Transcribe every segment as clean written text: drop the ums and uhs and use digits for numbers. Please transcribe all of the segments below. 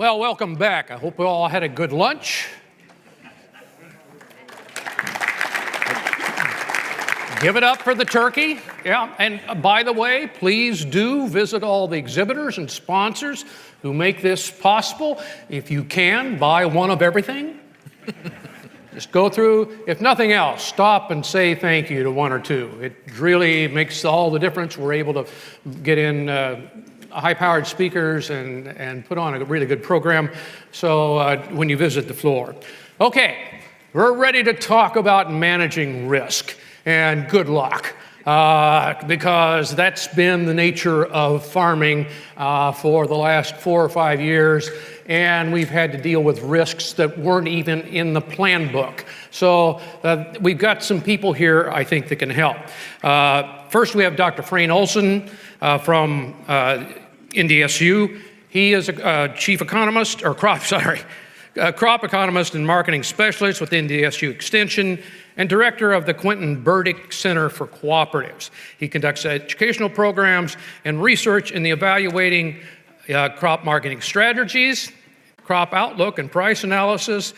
Well, welcome back. I hope we all had a good lunch. Give it up for the turkey. Yeah, and by the way, please do visit all the exhibitors and sponsors who make this possible. If you can, buy one of everything. Just go through, if nothing else, stop and say thank you to one or two. It really makes all the difference. We're able to get in high-powered speakers and put on a really good program. So when you visit the floor. Okay, we're ready to talk about managing risk. And good luck, because that's been the nature of farming for the last 4 or 5 years. And we've had to deal with risks that weren't even in the plan book. So we've got some people here, I think, that can help. First, we have Dr. Frayne Olson from NDSU. He is a chief economist, or crop economist and marketing specialist with NDSU Extension and director of the Quentin Burdick Center for Cooperatives. He conducts educational programs and research in the evaluating crop marketing strategies, crop outlook and price analysis,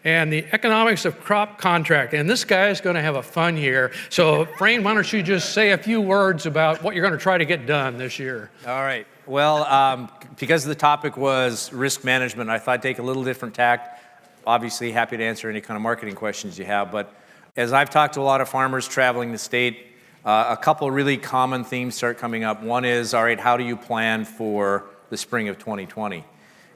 and the economics of crop contract. And this guy is going to have a fun year. So, Frayne, why don't you just say a few words about what you're going to try to get done this year? All right. Well, because the topic was risk management, I thought I'd take a little different tack. Obviously, happy to answer any kind of marketing questions you have. But as I've talked to a lot of farmers traveling the state, a couple of really common themes start coming up. One is, all right, how do you plan for the spring of 2020?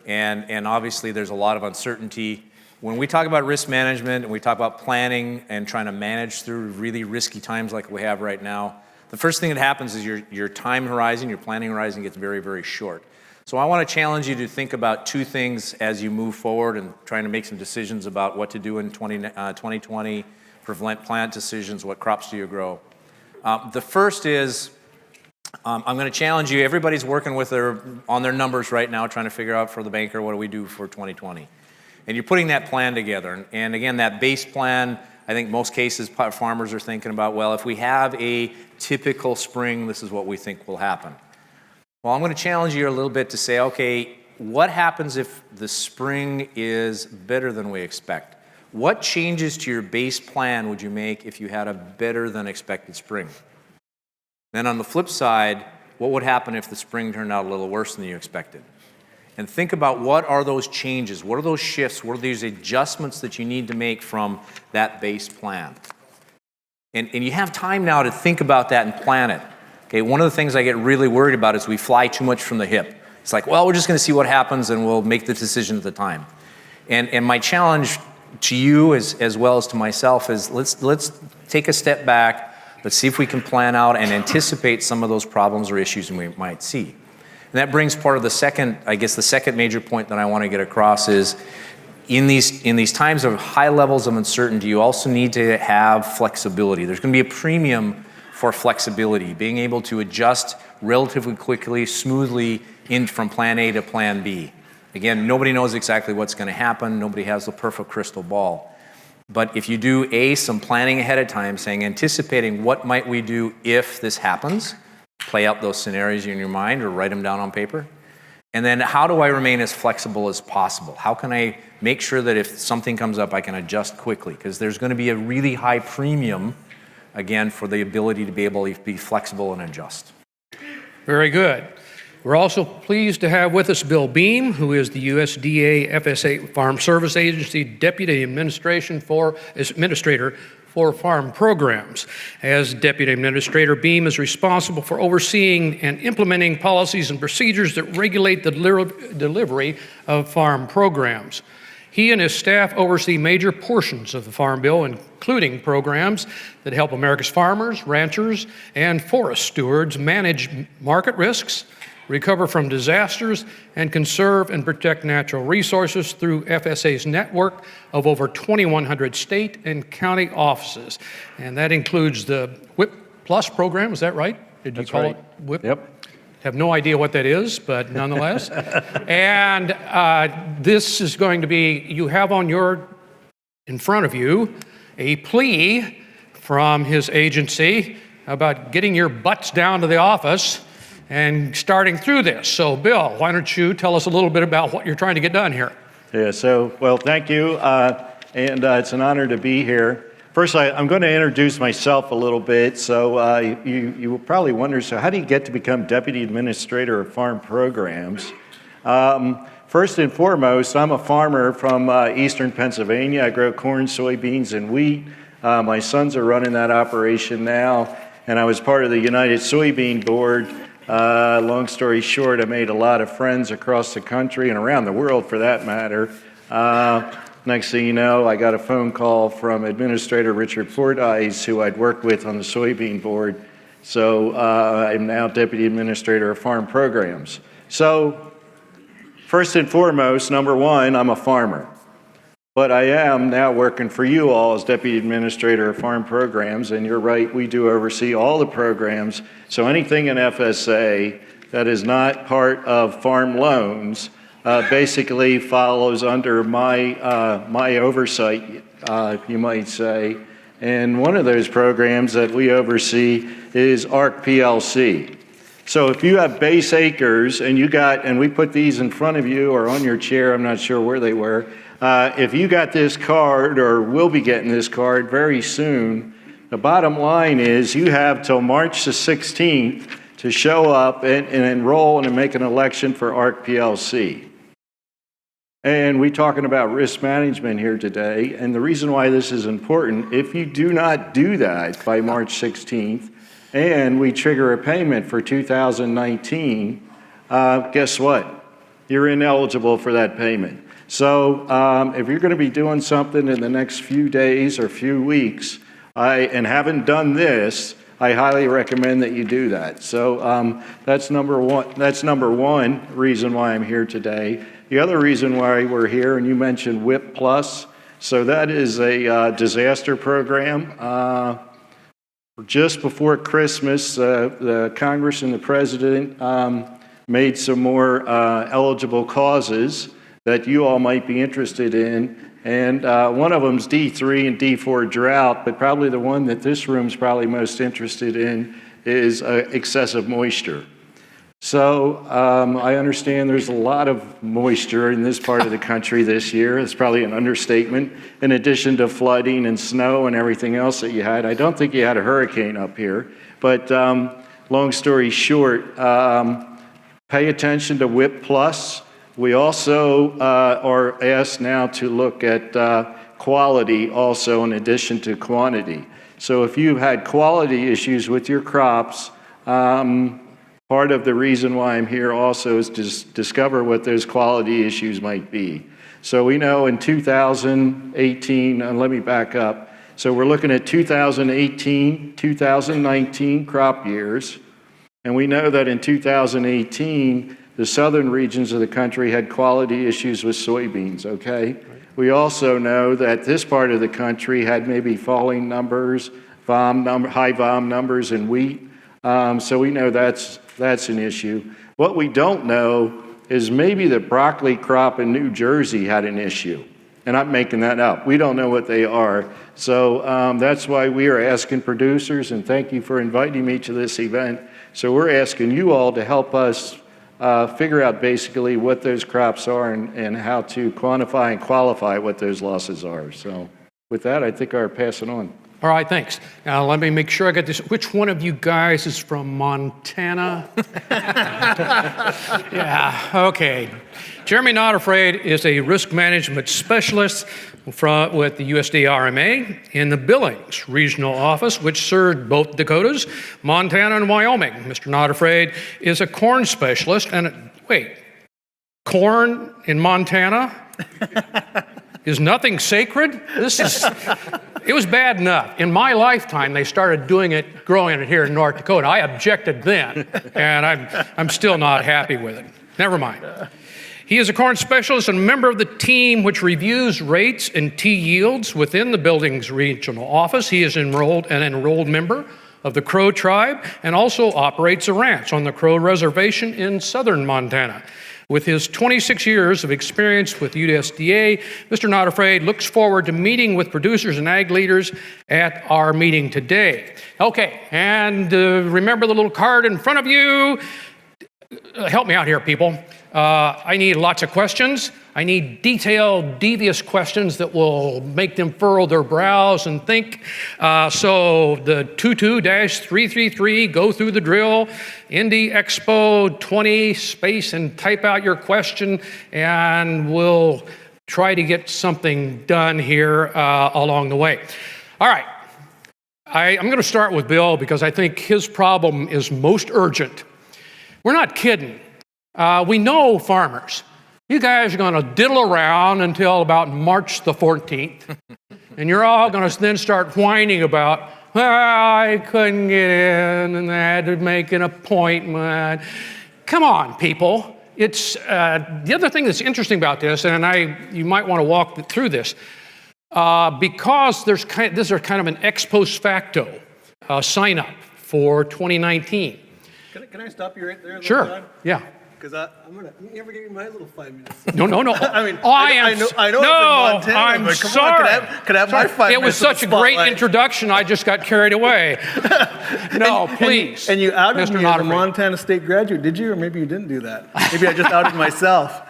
And obviously, there's a lot of uncertainty. When we talk about risk management and we talk about planning and trying to manage through really risky times like we have right now, the first thing that happens is your time horizon, your planning horizon gets very, very short. So I want to challenge you to think about two things as you move forward and trying to make some decisions about what to do in 2020, prevent plant decisions, what crops do you grow. The first is, I'm going to challenge you, everybody's working on their numbers right now, trying to figure out for the banker, what do we do for 2020? And you're putting that plan together. And again, that base plan, I think most cases farmers are thinking about, well, if we have a typical spring, this is what we think will happen. Well, I'm going to challenge you a little bit to say, okay, what happens if the spring is better than we expect? What changes to your base plan would you make if you had a better than expected spring? Then on the flip side, what would happen if the spring turned out a little worse than you expected? And think about what are those changes, what are those shifts, what are these adjustments that you need to make from that base plan? And you have time now to think about that and plan it. Okay, one of the things I get really worried about is we fly too much from the hip. It's like, well, we're just gonna see what happens and we'll make the decision at the time. And my challenge to you as well as to myself is let's take a step back, let's see if we can plan out and anticipate some of those problems or issues we might see. And that brings part of the second major point that I want to get across is in these times of high levels of uncertainty, you also need to have flexibility. There's going to be a premium for flexibility, being able to adjust relatively quickly, smoothly from plan A to plan B. Again, nobody knows exactly what's going to happen. Nobody has the perfect crystal ball. But if you do some planning ahead of time, anticipating what might we do if this happens, play out those scenarios in your mind or write them down on paper. And then how do I remain as flexible as possible? How can I make sure that if something comes up, I can adjust quickly? Because there's going to be a really high premium, again, for the ability to be able to be flexible and adjust. Very good. We're also pleased to have with us Bill Beam, who is the USDA FSA Farm Service Agency Deputy Administrator for Farm Programs. As Deputy Administrator, Beam is responsible for overseeing and implementing policies and procedures that regulate the delivery of farm programs. He and his staff oversee major portions of the Farm Bill, including programs that help America's farmers, ranchers, and forest stewards manage market risks, recover from disasters, and conserve and protect natural resources through FSA's network of over 2,100 state and county offices. And that includes the WIP Plus program, is that right? Did you call it WIP? Yep. Have no idea what that is, but nonetheless. And this is going to be, you have in front of you, a plea from his agency about getting your butts down to the office and starting through this. So, Bill, why don't you tell us a little bit about what you're trying to get done here? Yeah, thank you, and it's an honor to be here. First, I'm going to introduce myself a little bit. So you will probably wonder, so how do you get to become Deputy Administrator of Farm Programs? First and foremost, I'm a farmer from eastern Pennsylvania. I grow corn, soybeans, and wheat. My sons are running that operation now, and I was part of the United Soybean Board. Long story short, I made a lot of friends across the country and around the world for that matter. Next thing you know, I got a phone call from Administrator Richard Fordyce, who I'd worked with on the soybean board. So I'm now Deputy Administrator of Farm Programs. So first and foremost, number one, I'm a farmer. But I am now working for you all as Deputy Administrator of Farm Programs, and you're right, we do oversee all the programs. So anything in FSA that is not part of farm loans basically follows under my oversight, you might say. And one of those programs that we oversee is ARC PLC. So if you have base acres and we put these in front of you or on your chair, I'm not sure where they were. If you got this card or will be getting this card very soon, the bottom line is you have till March the 16th to show up and enroll and make an election for ARC PLC. And we're talking about risk management here today, and the reason why this is important, if you do not do that by March 16th, and we trigger a payment for 2019, guess what? You're ineligible for that payment. So if you're going to be doing something in the next few days or few weeks, and haven't done this, I highly recommend that you do that. So that's number one. That's number one reason why I'm here today. The other reason why we're here, and you mentioned WIP Plus, so that is a disaster program. Just before Christmas, the Congress and the President made some more eligible causes that you all might be interested in. And one of them is D3 and D4 drought, but probably the one that this room's probably most interested in is excessive moisture. So I understand there's a lot of moisture in this part of the country this year. It's probably an understatement. In addition to flooding and snow and everything else that you had, I don't think you had a hurricane up here. But long story short, pay attention to WIP Plus. We also are asked now to look at quality also in addition to quantity. So if you've had quality issues with your crops, part of the reason why I'm here also is to discover what those quality issues might be. So we know in 2018, and let me back up. So we're looking at 2018, 2019 crop years, and we know that in 2018, the southern regions of the country had quality issues with soybeans, okay? Right. We also know that this part of the country had maybe falling numbers, high VOM numbers in wheat. So we know that's an issue. What we don't know is maybe the broccoli crop in New Jersey had an issue. And I'm making that up. We don't know what they are. So that's why we are asking producers, and thank you for inviting me to this event. So we're asking you all to help us figure out basically what those crops are and how to quantify and qualify what those losses are. So with that, I think I'll pass it on. All right, thanks. Now let me make sure I get this. Which one of you guys is from Montana? Yeah, okay. Jeremy Not Afraid is a risk management specialist with the USDA RMA in the Billings Regional Office, which served both Dakotas, Montana, and Wyoming. Mr. Not Afraid is a corn specialist, and wait, corn in Montana? Is nothing sacred? It was bad enough. In my lifetime, they started growing it here in North Dakota. I objected then, and I'm still not happy with it. Never mind. He is a corn specialist and a member of the team which reviews rates and tea yields within the Billings Regional Office. He is an enrolled member of the Crow tribe and also operates a ranch on the Crow Reservation in southern Montana. With his 26 years of experience with USDA, Mr. Not Afraid looks forward to meeting with producers and ag leaders at our meeting today. Okay, and remember the little card in front of you. help me out here, people. I need lots of questions. I need detailed, devious questions that will make them furrow their brows and think. So the 22-333, go through the drill, Indy Expo 20 space, and type out your question, and we'll try to get something done here along the way. All right. I'm going to start with Bill because I think his problem is most urgent. We're not kidding. We know farmers. You guys are going to diddle around until about March the 14th, and you're all going to then start whining about, well, I couldn't get in, and I had to make an appointment. Come on, people. It's the other thing that's interesting about this, and you might want to walk through this, because these are kind of an ex post facto sign up for 2019. Can I stop you right there? Sure. Yeah. Because I'm gonna. You never give me my little 5 minutes. No. I mean, I know. No, I'm from Montana, I'm but come sorry. On, can I have my 5 minutes? It was such a great introduction. I just got carried away. No, please. And you outed Mr. me as a Montana State graduate, did you? Or maybe you didn't do that. Maybe I just outed myself.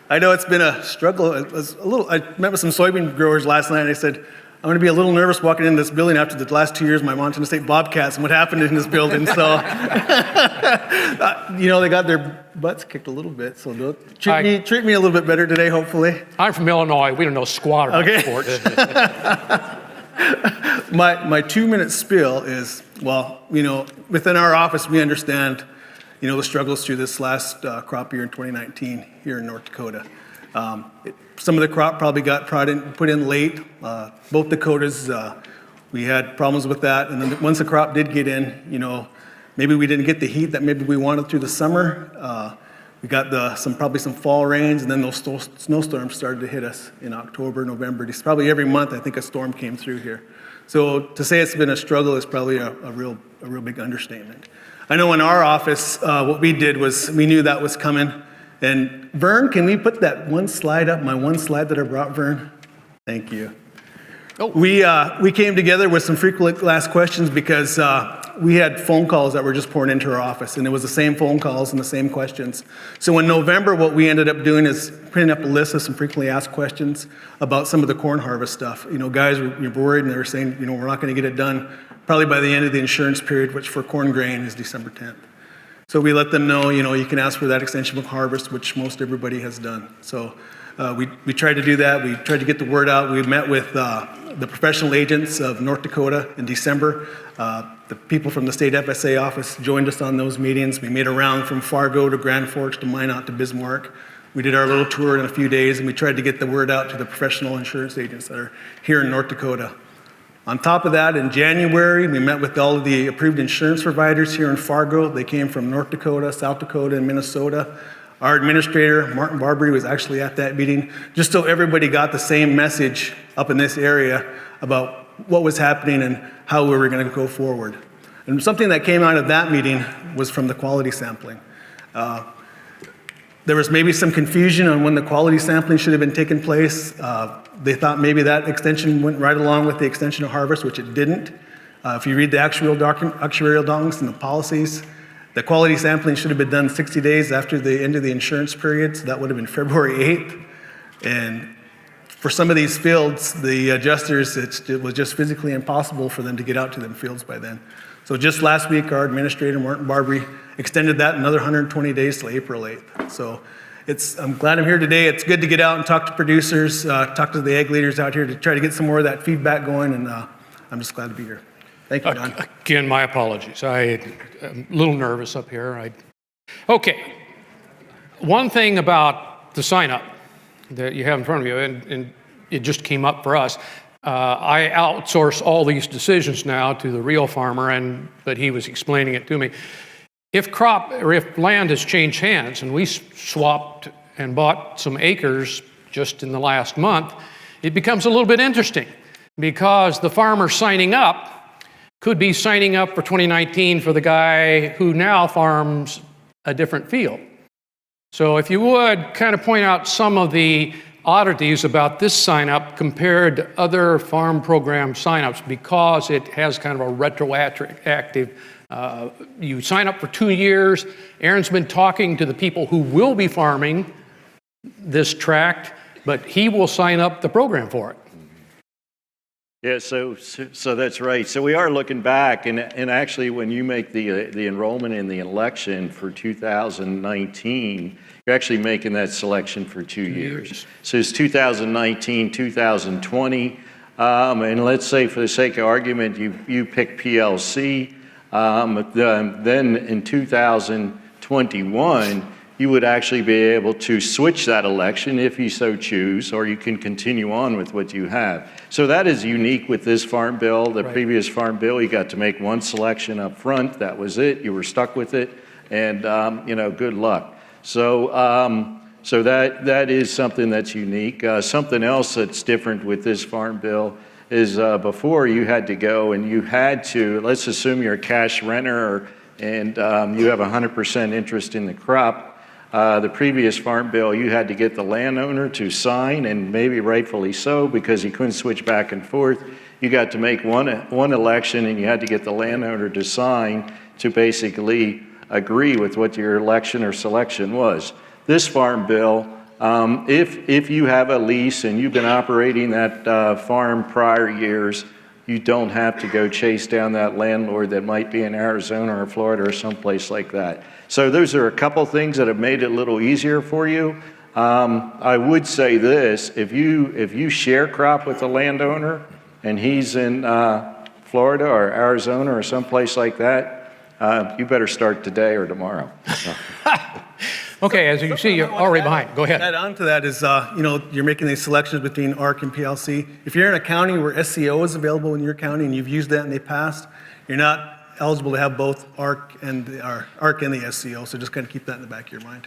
I know it's been a struggle. It was a little. I met with some soybean growers last night, and I said, I'm going to be a little nervous walking into this building after the last 2 years of my Montana State Bobcats and what happened in this building. So, they got their butts kicked a little bit. So they'll treat me a little bit better today, hopefully. I'm from Illinois. We don't know squat about sports. My 2-minute spiel is, within our office, we understand, the struggles through this last crop year in 2019 here in North Dakota. Some of the crop probably got put in late. Both Dakotas, we had problems with that. And then once the crop did get in, maybe we didn't get the heat that maybe we wanted through the summer. We got probably some fall rains, and then those snowstorms started to hit us in October, November. Probably every month, I think a storm came through here. So to say it's been a struggle is probably a real big understatement. I know in our office, what we did was we knew that was coming. And Vern, can we put that one slide up, my one slide that I brought, Vern? Thank you. Oh. We came together with some frequently asked questions because we had phone calls that were just pouring into our office, and it was the same phone calls and the same questions. So in November, what we ended up doing is printing up a list of some frequently asked questions about some of the corn harvest stuff. Guys were worried, and they were saying, we're not going to get it done probably by the end of the insurance period, which for corn grain is December 10th. So we let them know, you can ask for that extension of harvest, which most everybody has done. So we tried to do that. We tried to get the word out. We met with the professional agents of North Dakota in December. The people from the state FSA office joined us on those meetings. We made a round from Fargo to Grand Forks to Minot to Bismarck. We did our little tour in a few days, and we tried to get the word out to the professional insurance agents that are here in North Dakota. On top of that, in January, we met with all of the approved insurance providers here in Fargo. They came from North Dakota, South Dakota, and Minnesota. Our administrator, Martin Barbary, was actually at that meeting, just so everybody got the same message up in this area about what was happening and how we were going to go forward. And something that came out of that meeting was from the quality sampling. There was maybe some confusion on when the quality sampling should have been taking place. They thought maybe that extension went right along with the extension of harvest, which it didn't. If you read the actuarial documents and the policies, the quality sampling should have been done 60 days after the end of the insurance period, so that would have been February 8th. And for some of these fields, the adjusters, it was just physically impossible for them to get out to them fields by then. So just last week, our administrator, Martin Barbary, extended that another 120 days till April 8th. So I'm glad I'm here today. It's good to get out and talk to producers, talk to the ag leaders out here to try to get some more of that feedback going, and I'm just glad to be here. Thank you, Don. Again, my apologies. I'm a little nervous up here. Okay. One thing about the sign-up that you have in front of you, and it just came up for us, I outsource all these decisions now to the real farmer, but he was explaining it to me. If land has changed hands, and we swapped and bought some acres just in the last month, it becomes a little bit interesting because the farmer signing up could be signing up for 2019 for the guy who now farms a different field. So if you would kind of point out some of the oddities about this sign-up compared to other farm program sign-ups because it has kind of a retroactive You sign up for 2 years. Aaron's been talking to the people who will be farming this tract, but he will sign up the program for it. Yeah, so that's right. So we are looking back, and actually, when you make the enrollment in the election for 2019, you're actually making that selection for 2 years. So it's 2019, 2020, and let's say for the sake of argument, you pick PLC. Then in 2021, you would actually be able to switch that election if you so choose, or you can continue on with what you have. So that is unique with this farm bill. The previous farm bill, you got to make one selection up front. That was it. You were stuck with it, and good luck. So that is something that's unique. Something else that's different with this farm bill is before you had to go and you had to, let's assume you're a cash renter and you have 100% interest in the crop. The previous farm bill, you had to get the landowner to sign, and maybe rightfully so, because he couldn't switch back and forth. You got to make one election, and you had to get the landowner to sign to basically agree with what your election or selection was. This farm bill, if you have a lease and you've been operating that farm prior years, you don't have to go chase down that landlord that might be in Arizona or Florida or someplace like that. So those are a couple things that have made it a little easier for you. I would say this, if you share crop with a landowner and he's in Florida or Arizona or someplace like that, you better start today or tomorrow. Okay, as you see, you're already behind. Go ahead. Add on to that is, you're making these selections between ARC and PLC. If you're in a county where SCO is available in your county and you've used that and they passed, you're not eligible to have both ARC and the SCO. So just kind of keep that in the back of your mind.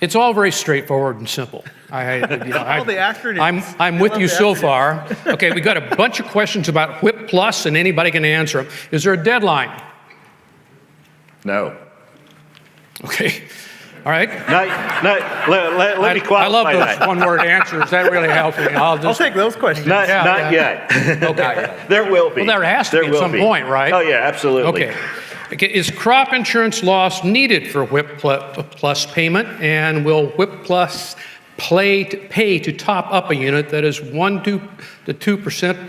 It's all very straightforward and simple. All the acronyms. I'm with you so far. Okay, we got a bunch of questions about WHIP Plus, and anybody can answer them. Is there a deadline? No. Okay, all right. Let me qualify I love those that. one-word answers. That really helps me. I'll take those questions. Not yet. Okay. There will be. Well, there has to be at some point, right? Oh, yeah, absolutely. Okay. Is crop insurance loss needed for WHIP Plus payment? And will WHIP Plus pay to top up a unit that is 1 to 2%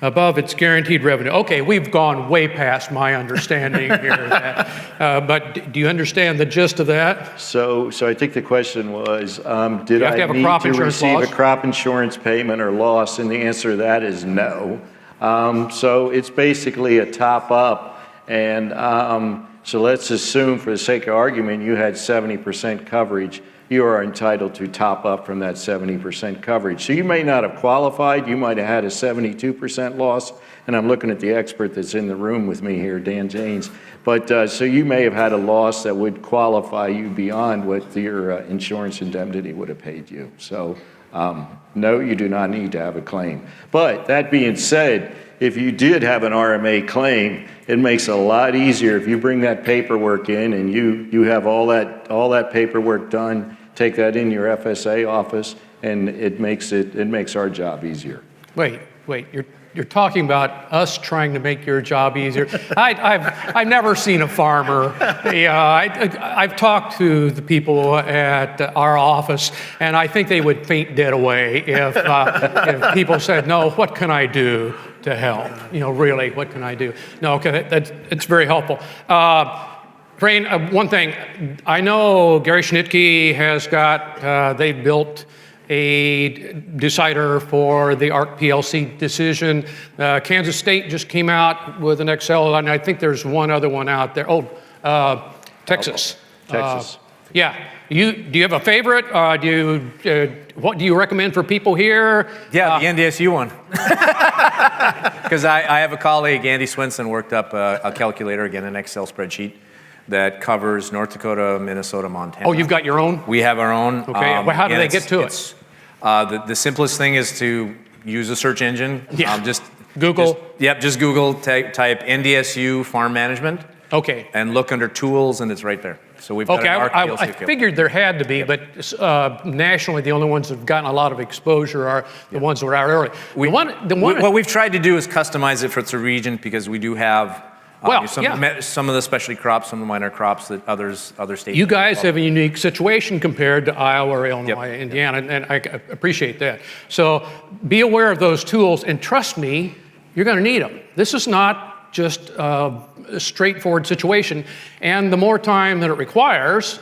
above its guaranteed revenue? Okay, we've gone way past my understanding here. But do you understand the gist of that? So I think the question was, did I need to receive a crop insurance payment or loss? And the answer to that is no. So it's basically a top up. And so let's assume, for the sake of argument, you had 70% coverage. You are entitled to top up from that 70% coverage. So you may not have qualified. You might have had a 72% loss. And I'm looking at the expert that's in the room with me here, Dan Janes. But so you may have had a loss that would qualify you beyond what your insurance indemnity would have paid you. So no, you do not need to have a claim. But that being said, if you did have an RMA claim, it makes it a lot easier if you bring that paperwork in and you have all that paperwork done, take that in your FSA office, and it makes our job easier. Wait, you're talking about us trying to make your job easier. I've never seen a farmer. I've talked to the people at our office, and I think they would faint dead away if people said, "No, what can I do to help? Really, what can I do?" No, okay, it's very helpful. Rain, one thing, I know Gary Schnitke has got, they built a decider for the ARC PLC decision. Kansas State just came out with an Excel, and I think there's one other one out there. Texas. Texas. Yeah. Do you have a favorite? What do you recommend for people here? Yeah, the NDSU one. Because I have a colleague, Andy Swinson, worked up a calculator, again, an Excel spreadsheet that covers North Dakota, Minnesota, Montana. Oh, you've got your own? We have our own. Okay, well, how do they get to it? The simplest thing is to use a search engine. Yeah. Just Google? Just Google, type NDSU farm management. Okay. And look under tools, and it's right there. So we've got Okay, an ARC I PLC field. figured there had to be, but nationally, the only ones that have gotten a lot of exposure are the ones that were out early. What we've tried to do is customize it for the region because we do have some of the specialty crops, some of the minor crops that other states. You guys have a unique situation compared to Iowa or Illinois, Yep. Indiana, and I appreciate that. So be aware of those tools, and trust me, you're going to need them. This is not just a straightforward situation, and the more time that it requires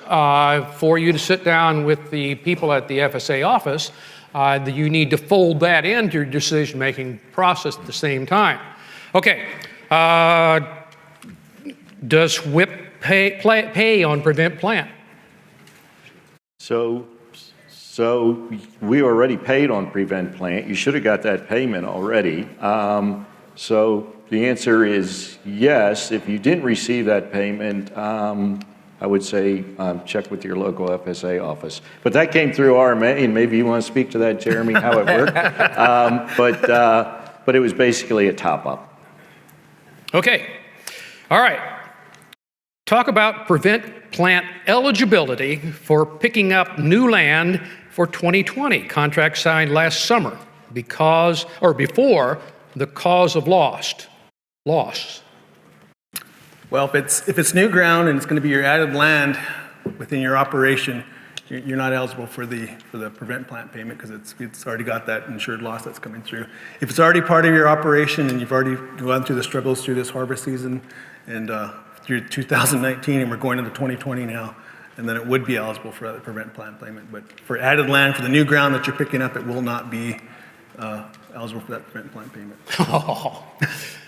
for you to sit down with the people at the FSA office, you need to fold that into your decision-making process at the same time. Okay. Does WIP pay on Prevent Plant? So we already paid on Prevent Plant. You should have got that payment already. So the answer is yes. If you didn't receive that payment, I would say check with your local FSA office. But that came through RMA, and maybe you want to speak to that, Jeremy, how it worked. But it was basically a top-up. Okay. All right. Talk about Prevent Plant eligibility for picking up new land for 2020. Contract signed last summer before the cause of loss. Well, if it's new ground and it's going to be your added land within your operation, you're not eligible for the Prevent Plant payment because it's already got that insured loss that's coming through. If it's already part of your operation and you've already gone through the struggles through this harvest season and through 2019, and we're going into 2020 now, and then it would be eligible for that Prevent Plant payment. But for added land, for the new ground that you're picking up, it will not be eligible for that Prevent Plant payment. Oh,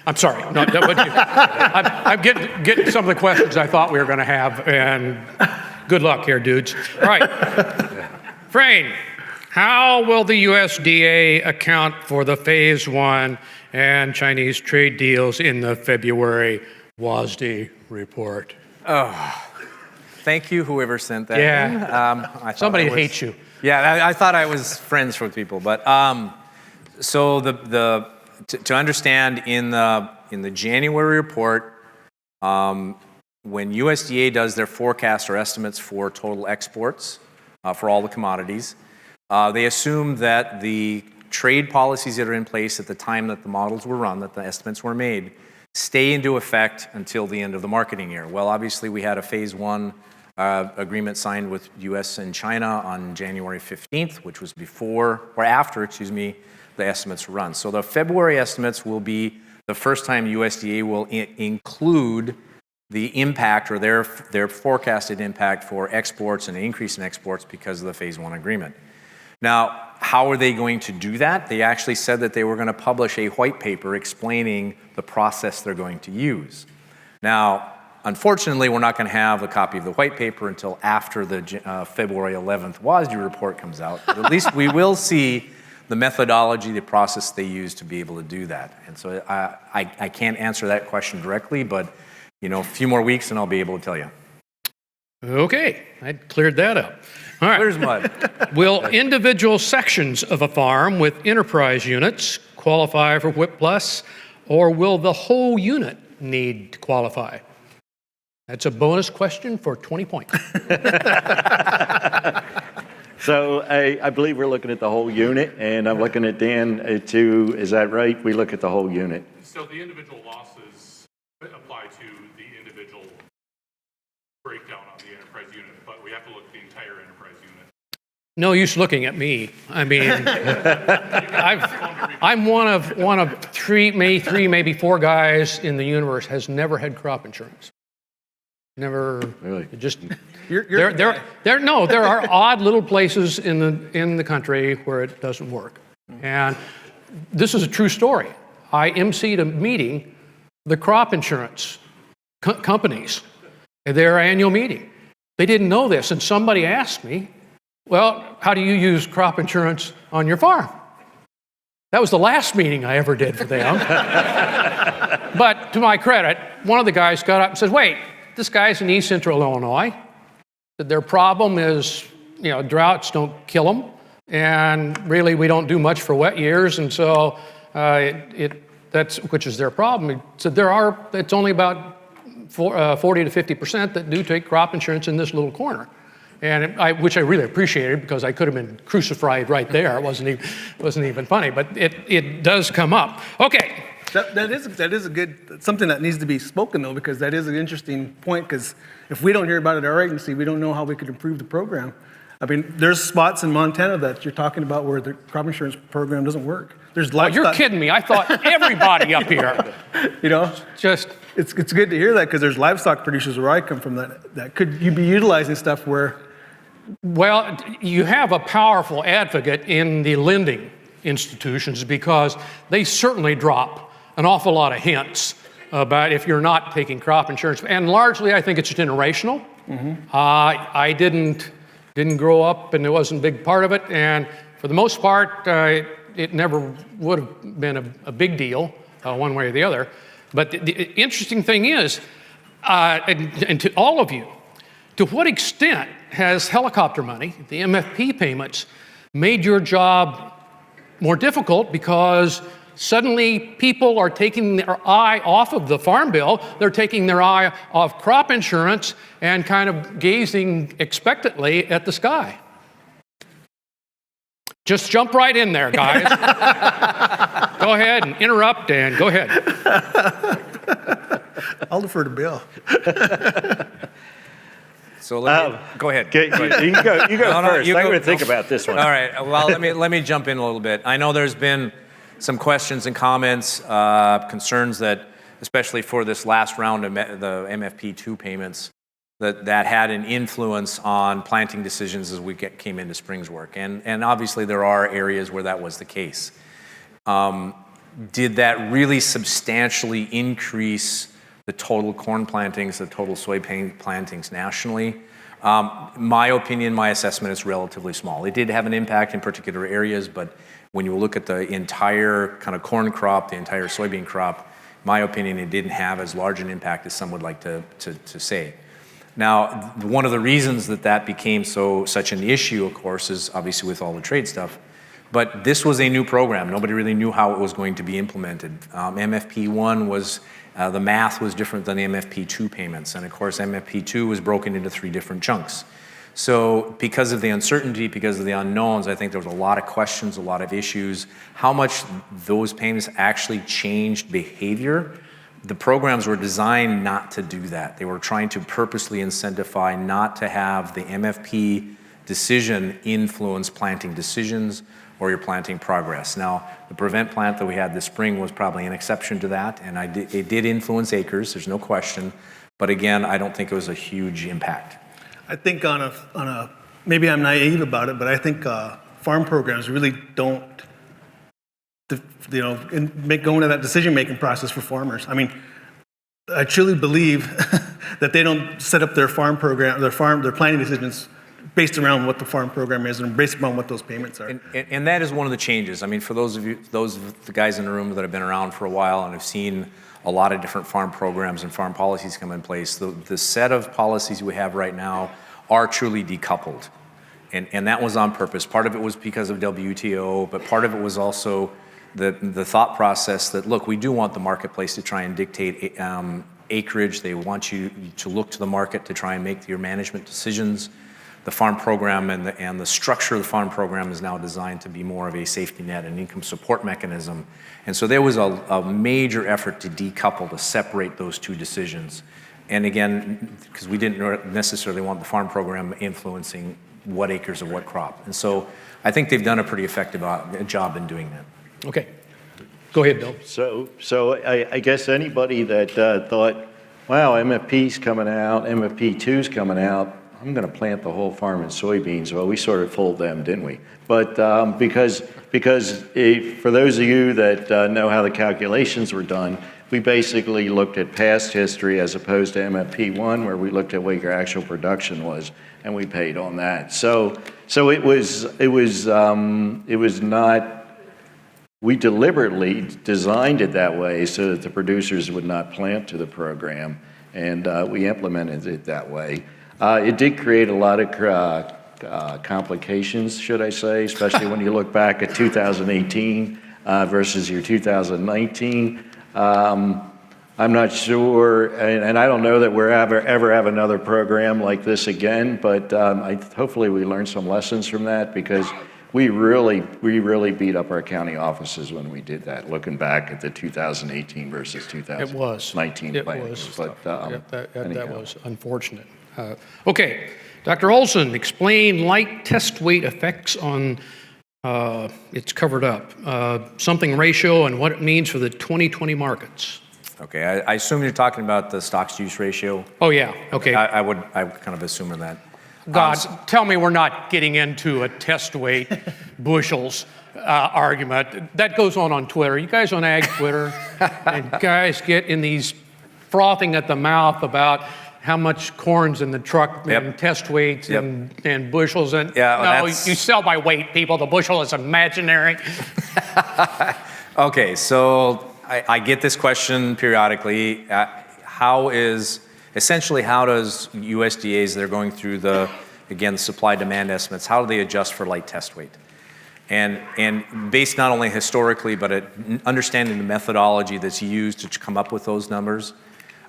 I'm sorry. No, I'm getting some of the questions I thought we were going to have, and good luck here, dudes. All right. Frayne, how will the USDA account for the Phase 1 and Chinese trade deals in the February WASDE report? Thank you, whoever sent that. Yeah. Somebody hates you. Yeah, I thought I was friends with people, but so to understand in the January report, when USDA does their forecast or estimates for total exports for all the commodities, they assume that the trade policies that are in place at the time that the models were run, that the estimates were made, stay into effect until the end of the marketing year. Well, obviously, we had a Phase 1 agreement signed with U.S. and China on January 15th, which was after the estimates were run. So the February estimates will be the first time USDA will include the impact or their forecasted impact for exports and an increase in exports because of the Phase 1 agreement. Now, how are they going to do that? They actually said that they were going to publish a white paper explaining the process they're going to use. Now, unfortunately, we're not going to have a copy of the white paper until after the February 11th WASDE report comes out. But at least we will see the methodology, the process they use to be able to do that. And so I can't answer that question directly, but a few more weeks and I'll be able to tell you. Okay, I cleared that up. All right. Clear as mud. Will individual sections of a farm with enterprise units qualify for WIP Plus, or will the whole unit need to qualify? That's a bonus question for 20 points. So I believe we're looking at the whole unit, and I'm looking at Dan too. Is that right? We look at the whole unit. So the individual losses apply to the individual breakdown on the enterprise unit, but we have to look at the entire enterprise unit. No use looking at me. I mean, I'm one of three, maybe four guys in the universe has never had crop insurance. Never. Really? Just. There are odd little places in the country where it doesn't work, and this is a true story. I emceed a meeting, the crop insurance companies, their annual meeting. They didn't know this, and somebody asked me, "Well, how do you use crop insurance on your farm?" That was the last meeting I ever did for them. But to my credit, one of the guys got up and said, "Wait, this guy's in East Central Illinois. Their problem is, droughts don't kill them, and really we don't do much for wet years, and so which is their problem." He said it's only about 40 to 50% that do take crop insurance in this little corner. And which I really appreciated, because I could have been crucified right there. It wasn't even funny, but it does come up. Okay. That is a good, something that needs to be spoken though, because that is an interesting point, because if we don't hear about it at our agency, we don't know how we could improve the program. I mean, there's spots in Montana that you're talking about where the crop insurance program doesn't work. There's livestock. You're kidding me. I thought everybody up here. You know, Just, it's good to hear that, because there's livestock producers where I come from that could you be utilizing stuff where. well, you have a powerful advocate in the lending institutions, because they certainly drop an awful lot of hints about if you're not taking crop insurance. And largely, I think it's generational. I didn't grow up, and it wasn't a big part of it. And for the most part, it never would have been a big deal one way or the other. But the interesting thing is, and to all of you, to what extent has helicopter money, the MFP payments, made your job more difficult, because suddenly people are taking their eye off of the farm bill, they're taking their eye off crop insurance and kind of gazing expectantly at the sky? Just jump right in there, guys. Go ahead and interrupt, and go ahead. I'll defer to Bill. So go ahead. You go first. you I'm go- going to think about this one. All right. Well, let me jump in a little bit. I know there's been some questions and comments, concerns that, especially for this last round of the MFP2 payments, that had an influence on planting decisions as we came into Springs work. And obviously there are areas where that was the case. Did that really substantially increase the total corn plantings, the total soy plantings nationally? My opinion, my assessment is relatively small. It did have an impact in particular areas, but when you look at the entire kind of corn crop, the entire soybean crop, my opinion, it didn't have as large an impact as some would like to say. Now, one of the reasons that became such an issue, of course, is obviously with all the trade stuff. But this was a new program. Nobody really knew how it was going to be implemented. MFP1 was, the math was different than the MFP2 payments. And of course, MFP2 was broken into 3 different chunks. So because of the uncertainty, because of the unknowns, I think there was a lot of questions, a lot of issues. How much those payments actually changed behavior? The programs were designed not to do that. They were trying to purposely incentivize not to have the MFP decision influence planting decisions or your planting progress. Now, the prevent plant that we had this spring was probably an exception to that, and it did influence acres, there's no question. But again, I don't think it was a huge impact. I think on a maybe I'm naive about it, but I think farm programs really don't, go into that decision-making process for farmers. I mean, I truly believe that they don't set up their farm program, their planning decisions based around what the farm program is and based upon what those payments are. And that is one of the changes. I mean, for those of the guys in the room that have been around for a while and have seen a lot of different farm programs and farm policies come in place, the set of policies we have right now are truly decoupled. And that was on purpose. Part of it was because of WTO, but part of it was also the thought process that, look, we do want the marketplace to try and dictate acreage. They want you to look to the market to try and make your management decisions. The farm program and the structure of the farm program is now designed to be more of a safety net and income support mechanism. And so there was a major effort to decouple, to separate those two decisions. And again, because we didn't necessarily want the farm program influencing what acres of what crop. And so I think they've done a pretty effective job in doing that. Okay. Go ahead, Bill. So I guess anybody that thought, wow, MFP's coming out, MFP2's coming out, I'm going to plant the whole farm in soybeans. Well, we sort of fooled them, didn't we? But because for those of you that know how the calculations were done, we basically looked at past history as opposed to MFP1, where we looked at what your actual production was, and we paid on that. So it was not. We deliberately designed it that way so that the producers would not plant to the program, and we implemented it that way. It did create a lot of complications, should I say, especially when you look back at 2018 versus your 2019. I'm not sure, and I don't know that we're ever have another program like this again, but hopefully we learn some lessons from that, because we really beat up our county offices when we did that, looking back at the 2018 versus 2019 plans. But That was unfortunate. Okay, Dr. Olson, explain light test weight effects on, it's covered up, something ratio and what it means for the 2020 markets. Okay, I assume you're talking about the stocks-to-use ratio. Oh, yeah, okay. I would kind of assume that. God, tell me we're not getting into a test weight bushels argument. That goes on Twitter. You guys on Ag Twitter, and guys get in these frothing at the mouth about how much corn's in the truck and test weights and bushels. And no, you sell by weight, people. The bushel is imaginary. Okay, so I get this question periodically. How does USDA, as they're going through the supply-demand estimates, how do they adjust for light test weight? And based not only historically, but understanding the methodology that's used to come up with those numbers,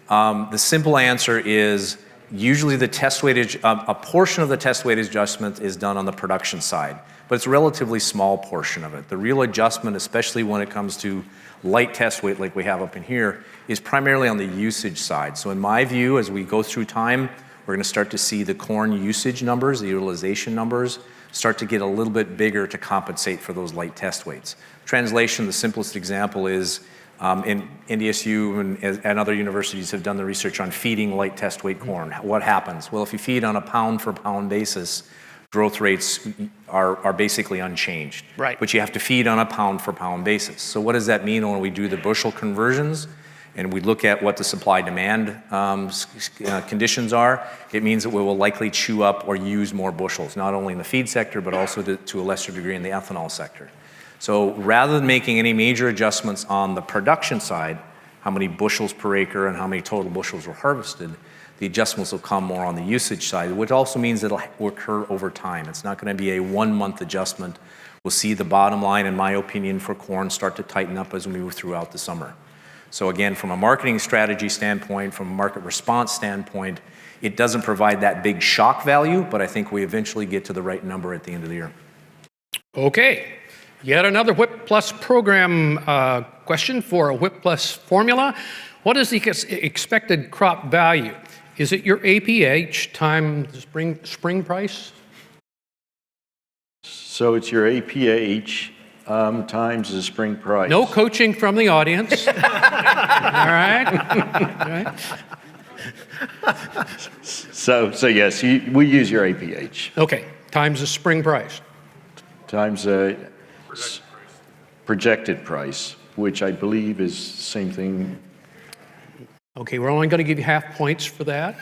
the simple answer is usually the test weightage, a portion of the test weight adjustment is done on the production side, but it's a relatively small portion of it. The real adjustment, especially when it comes to light test weight like we have up in here, is primarily on the usage side. So in my view, as we go through time, we're going to start to see the corn usage numbers, the utilization numbers, start to get a little bit bigger to compensate for those light test weights. Translation, the simplest example is in NDSU and other universities have done the research on feeding light test weight corn. What happens? Well, if you feed on a pound for pound basis, growth rates are basically unchanged. Right. But you have to feed on a pound for pound basis. So what does that mean when we do the bushel conversions and we look at what the supply-demand conditions are? It means that we will likely chew up or use more bushels, not only in the feed sector, but also to a lesser degree in the ethanol sector. So rather than making any major adjustments on the production side, how many bushels per acre and how many total bushels were harvested, the adjustments will come more on the usage side, which also means it'll occur over time. It's not going to be a 1 month adjustment. We'll see the bottom line, in my opinion, for corn start to tighten up as we move throughout the summer. So again, from a marketing strategy standpoint, from a market response standpoint, it doesn't provide that big shock value, but I think we eventually get to the right number at the end of the year. Okay, yet another WHIP Plus program question for a WHIP Plus formula. What is the expected crop value? Is it your APH times the spring price? So it's your APH times the spring price. No coaching from the audience. All right. So yes, we use your APH. Okay, times the spring price. Times the projected price, which I believe is the same thing. Okay, we're only going to give you half points for that.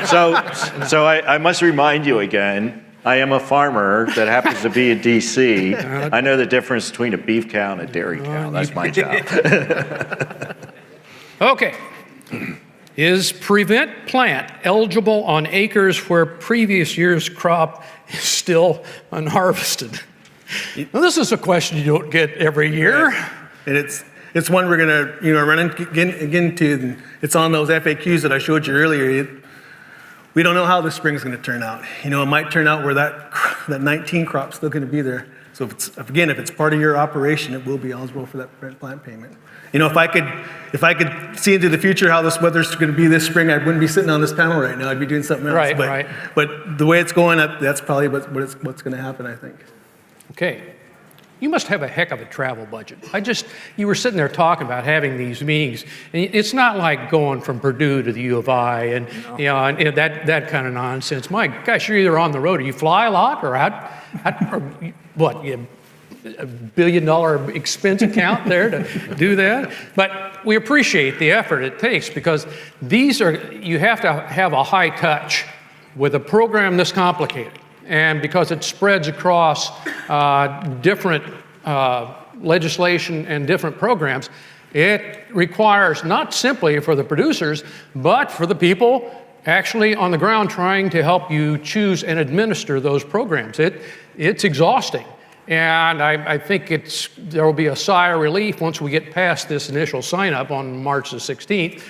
So I must remind you again, I am a farmer that happens to be in D.C. I know the difference between a beef cow and a dairy cow. That's my job. Okay. Is prevent plant eligible on acres where previous year's crop is still unharvested? Now, this is a question you don't get every year. And it's one we're going to run into. It's on those FAQs that I showed you earlier. We don't know how the spring's going to turn out. It might turn out where that 19 crop's still going to be there. So if it's part of your operation, it will be eligible for that prevent plant payment. If I could see into the future how this weather's going to be this spring, I wouldn't be sitting on this panel right now. I'd be doing something else. Right. But the way it's going up, that's probably what's going to happen, I think. Okay. You must have a heck of a travel budget. You were sitting there talking about having these meetings, and it's not like going from Purdue to the U of I and that kind of nonsense. My gosh, you're either on the road or you fly a lot, or what? You have $1 billion expense account there to do that. But we appreciate the effort it takes, because you have to have a high touch with a program this complicated. And because it spreads across different legislation and different programs, it requires not simply for the producers, but for the people actually on the ground trying to help you choose and administer those programs. It's exhausting. And I think there will be a sigh of relief once we get past this initial sign up on March the 16th,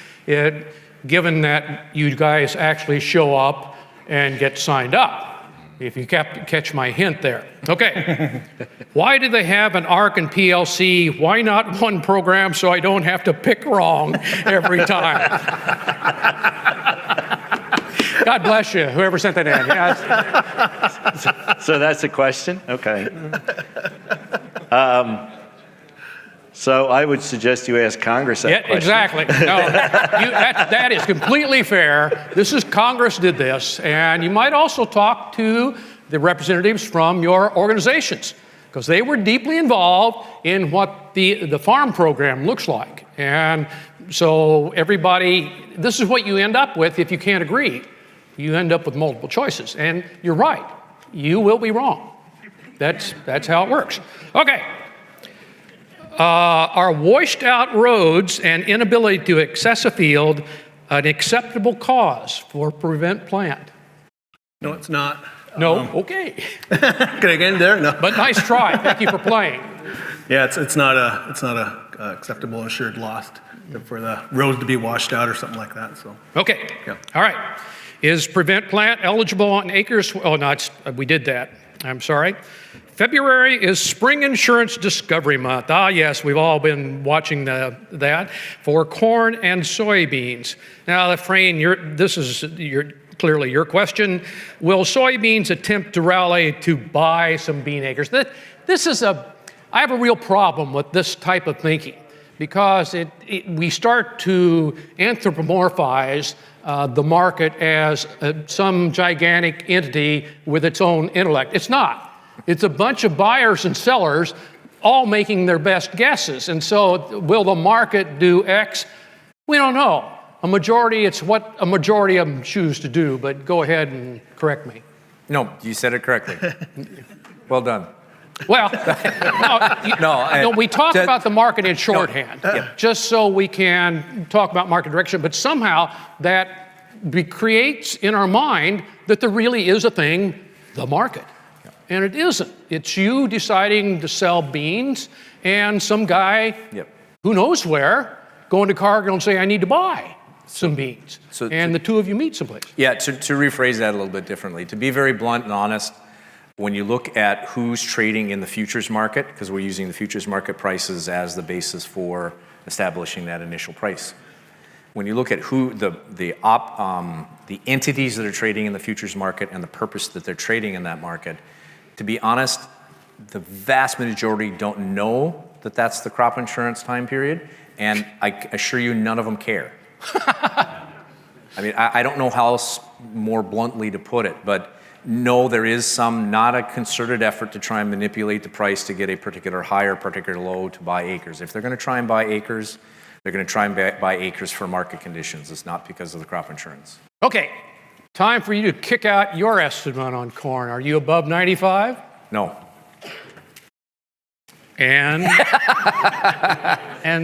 given that you guys actually show up and get signed up. If you catch my hint there. Okay. Why do they have an ARC and PLC? Why not one program so I don't have to pick wrong every time? God bless you, whoever sent that in. Yeah. So that's the question? Okay. So I would suggest you ask Congress that question. Exactly. No, that is completely fair. This is Congress did this, and you might also talk to the representatives from your organizations, because they were deeply involved in what the farm program looks like. And so everybody, this is what you end up with if you can't agree. You end up with multiple choices. And you're right, you will be wrong. That's how it works. Okay. Are washed out roads and inability to access a field an acceptable cause for prevent plant? No, it's not. No? Okay. Can I get in there? No. But nice try. Thank you for playing. Yeah, it's not a acceptable insured loss for the roads to be washed out or something like that. So. Okay. Yeah. All right. Is prevent plant eligible on acres? Oh, no, we did that. I'm sorry. February is Spring Insurance Discovery Month. Ah, yes, we've all been watching that for corn and soybeans. Now, Frayne, this is clearly your question. Will soybeans attempt to rally to buy some bean acres? I have a real problem with this type of thinking, because we start to anthropomorphize the market as some gigantic entity with its own intellect. It's not. It's a bunch of buyers and sellers all making their best guesses. And so will the market do X? We don't know. It's what a majority of them choose to do, but go ahead and correct me. No, you said it correctly. Well done. Well, we talk that- about the market in shorthand, just so we can talk about market direction, but somehow that creates in our mind that there really is a thing, the market. And it isn't. It's you deciding to sell beans and some guy, who knows where, going to Cargill and say, I need to buy some beans. And the two of you meet someplace. Yeah, to rephrase that a little bit differently, to be very blunt and honest, when you look at who's trading in the futures market, because we're using the futures market prices as the basis for establishing that initial price. When you look at who the entities that are trading in the futures market and the purpose that they're trading in that market, to be honest, the vast majority don't know that that's the crop insurance time period, and I assure you none of them care. I mean, I don't know how else more bluntly to put it, but no, there is not a concerted effort to try and manipulate the price to get a particular high or particular low to buy acres. If they're going to try and buy acres, they're going to try and buy acres for market conditions. It's not because of the crop insurance. Okay, time for you to kick out your estimate on corn. Are you above 95? No. And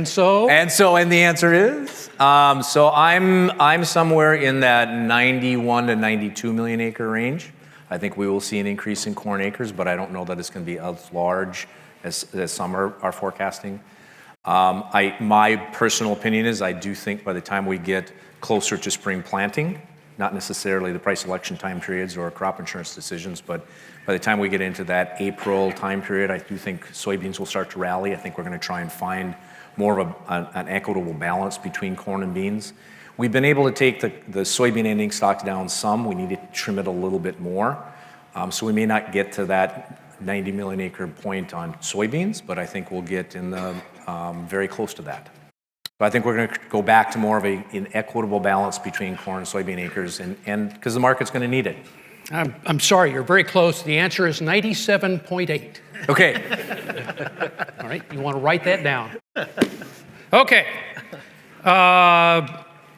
so the answer is so I'm somewhere in that 91 to 92 million acre range. I think we will see an increase in corn acres, but I don't know that it's going to be as large as some are forecasting. My personal opinion is I do think by the time we get closer to spring planting, not necessarily the price election time periods or crop insurance decisions, but by the time we get into that April time period, I do think soybeans will start to rally. I think we're going to try and find more of an equitable balance between corn and beans. We've been able to take the soybean ending stocks down some. We need to trim it a little bit more. So we may not get to that 90 million acre point on soybeans, but I think we'll get in the very close to that. So I think we're going to go back to more of an equitable balance between corn and soybean acres, and because the market's going to need it. I'm sorry, you're very close. The answer is 97.8. Okay. All right, you want to write that down. Okay.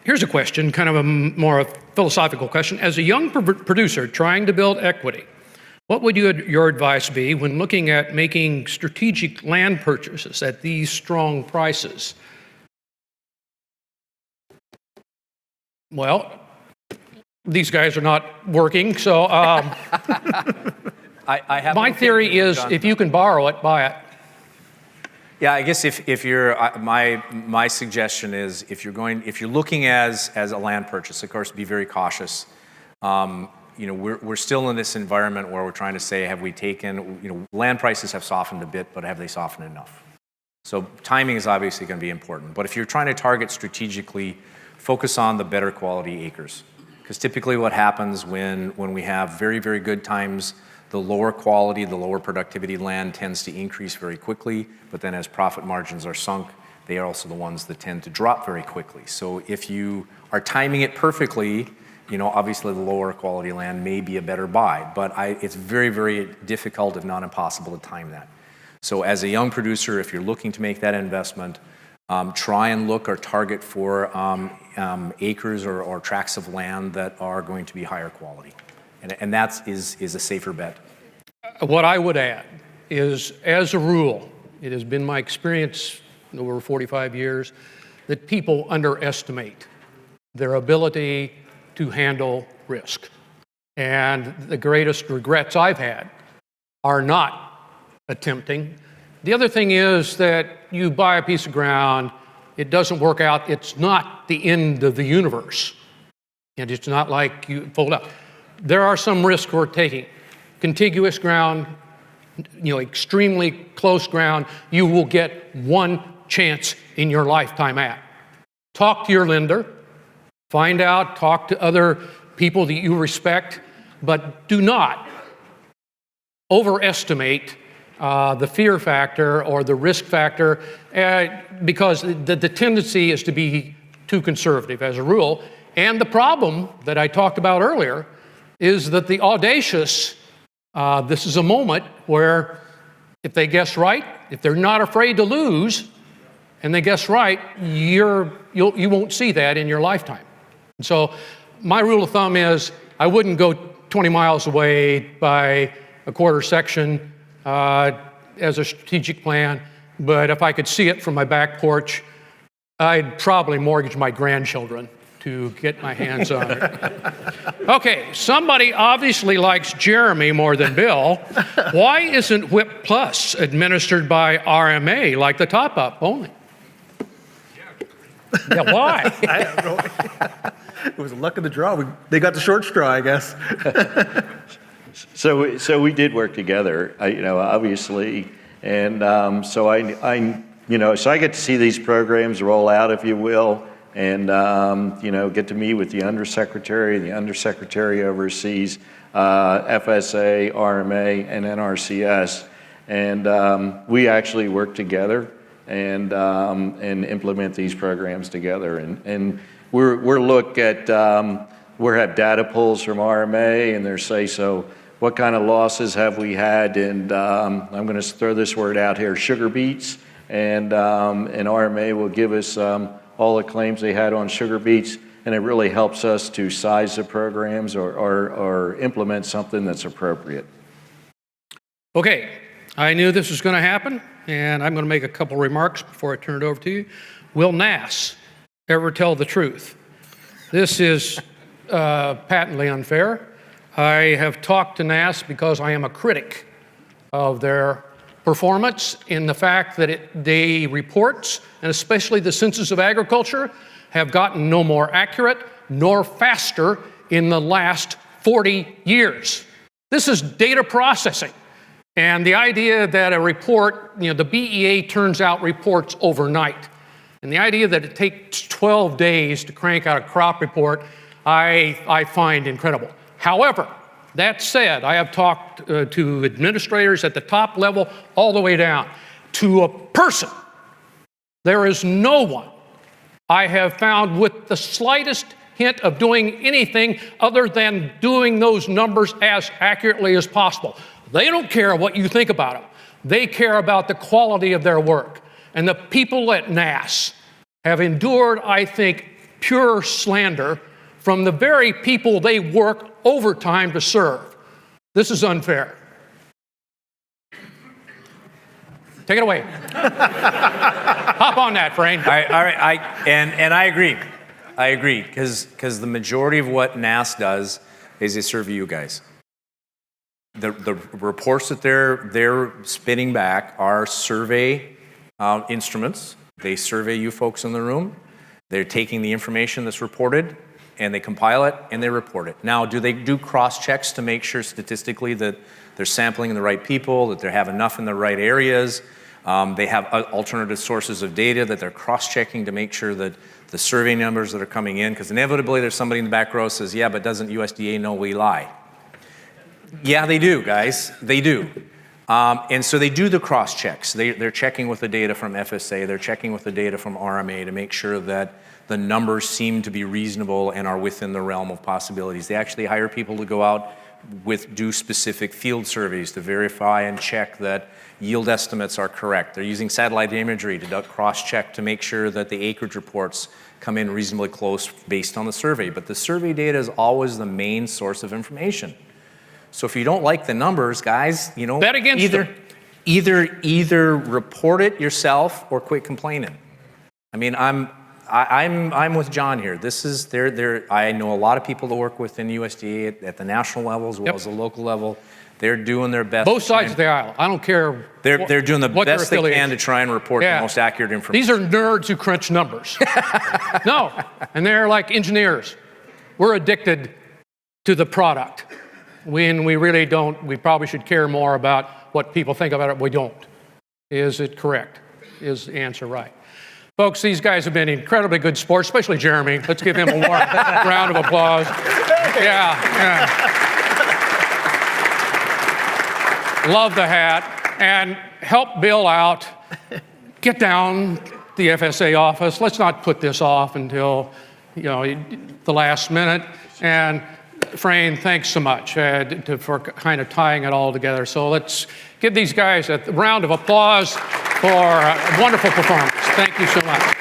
Here's a question, kind of a more philosophical question. As a young producer trying to build equity, what would your advice be when looking at making strategic land purchases at these strong prices? Well, these guys are not working, so I have My no theory opinion is on- if you can borrow it, buy it. Yeah, I guess if you're my suggestion is if you're looking as a land purchase, of course, be very cautious. We're still in this environment where we're trying to say, have we taken, land prices have softened a bit, but have they softened enough? So timing is obviously going to be important. But if you're trying to target strategically, focus on the better quality acres. Because typically what happens when we have very, very good times, the lower quality, the lower productivity land tends to increase very quickly, but then as profit margins are sunk, they are also the ones that tend to drop very quickly. So if you are timing it perfectly, obviously the lower quality land may be a better buy, but it's very, very difficult, if not impossible, to time that. So as a young producer, if you're looking to make that investment, try and look or target for acres or tracts of land that are going to be higher quality. And that is a safer bet. What I would add is, as a rule, it has been my experience over 45 years that people underestimate their ability to handle risk. And the greatest regrets I've had are not attempting. The other thing is that you buy a piece of ground, it doesn't work out, it's not the end of the universe. And it's not like you fold up. There are some risks we're taking. Contiguous ground, extremely close ground, you will get one chance in your lifetime at. Talk to your lender, find out, talk to other people that you respect, but do not overestimate the fear factor or the risk factor because the tendency is to be too conservative as a rule. And the problem that I talked about earlier is that the audacious, this is a moment where if they guess right, if they're not afraid to lose, and they guess right, you won't see that in your lifetime. And so my rule of thumb is I wouldn't go 20 miles away by a quarter section as a strategic plan, but if I could see it from my back porch, I'd probably mortgage my grandchildren to get my hands on it. Okay, somebody obviously likes Jeremy more than Bill. Why isn't WHIP Plus administered by RMA like the top-up only? Yeah, why? I don't know. It was luck of the draw. They got the short straw, I guess. So we did work together, obviously, and so I get to see these programs roll out, if you will, and get to meet with the undersecretary. The undersecretary oversees FSA, RMA, and NRCS, and we actually work together and implement these programs together. And we have data pulls from RMA, and they say, so what kind of losses have we had? And I'm going to throw this word out here, sugar beets, and RMA will give us all the claims they had on sugar beets, and it really helps us to size the programs or implement something that's appropriate. Okay, I knew this was going to happen, and I'm going to make a couple remarks before I turn it over to you. Will NASS ever tell the truth? This is patently unfair. I have talked to NASS because I am a critic of their performance in the fact that the reports, and especially the Census of Agriculture, have gotten no more accurate nor faster in the last 40 years. This is data processing. And the idea that a report, the BEA turns out reports overnight. And the idea that it takes 12 days to crank out a crop report, I find incredible. However, that said, I have talked to administrators at the top level all the way down. To a person, there is no one I have found with the slightest hint of doing anything other than doing those numbers as accurately as possible. They don't care what you think about them. They care about the quality of their work. And the people at NASS have endured, I think, pure slander from the very people they work overtime to serve. This is unfair. Take it away. Hop on that, Frayne. All right, and I agree. I agree, because the majority of what NASS does is they serve you guys. The reports that they're spitting back are survey instruments. They survey you folks in the room. They're taking the information that's reported and they compile it and they report it. Now, do they do cross checks to make sure statistically that they're sampling the right people, that they have enough in the right areas? They have alternative sources of data that they're cross-checking to make sure that the survey numbers that are coming in, because inevitably there's somebody in the back row says, yeah, but doesn't USDA know we lie? Yeah, they do, guys. They do. And so they do the cross-checks. They're checking with the data from FSA. They're checking with the data from RMA to make sure that the numbers seem to be reasonable and are within the realm of possibilities. They actually hire people to go out do specific field surveys to verify and check that yield estimates are correct. They're using satellite imagery to cross-check to make sure that the acreage reports come in reasonably close based on the survey. But the survey data is always the main source of information. So if you don't like the numbers, guys, Bet against them. either report it yourself or quit complaining. I mean, I'm with John here. This is I know a lot of people that work within USDA at the national level as well as the local level. They're doing their best. Both sides of the aisle. I don't care. They're doing the what their best they can affiliation. to try and report the most accurate information. These are nerds who crunch numbers. No, and they're like engineers. We're addicted to the product. When we really don't, we probably should care more about what people think about it. We don't. Is it correct? Is the answer right? Folks, these guys have been incredibly good sports, especially Jeremy. Let's give him a warm round of applause. Yeah. Love the hat. And help Bill out. Get down to the FSA office. Let's not put this off until the last minute. And Frayne, thanks so much for kind of tying it all together. So let's give these guys a round of applause for a wonderful performance. Thank you so much.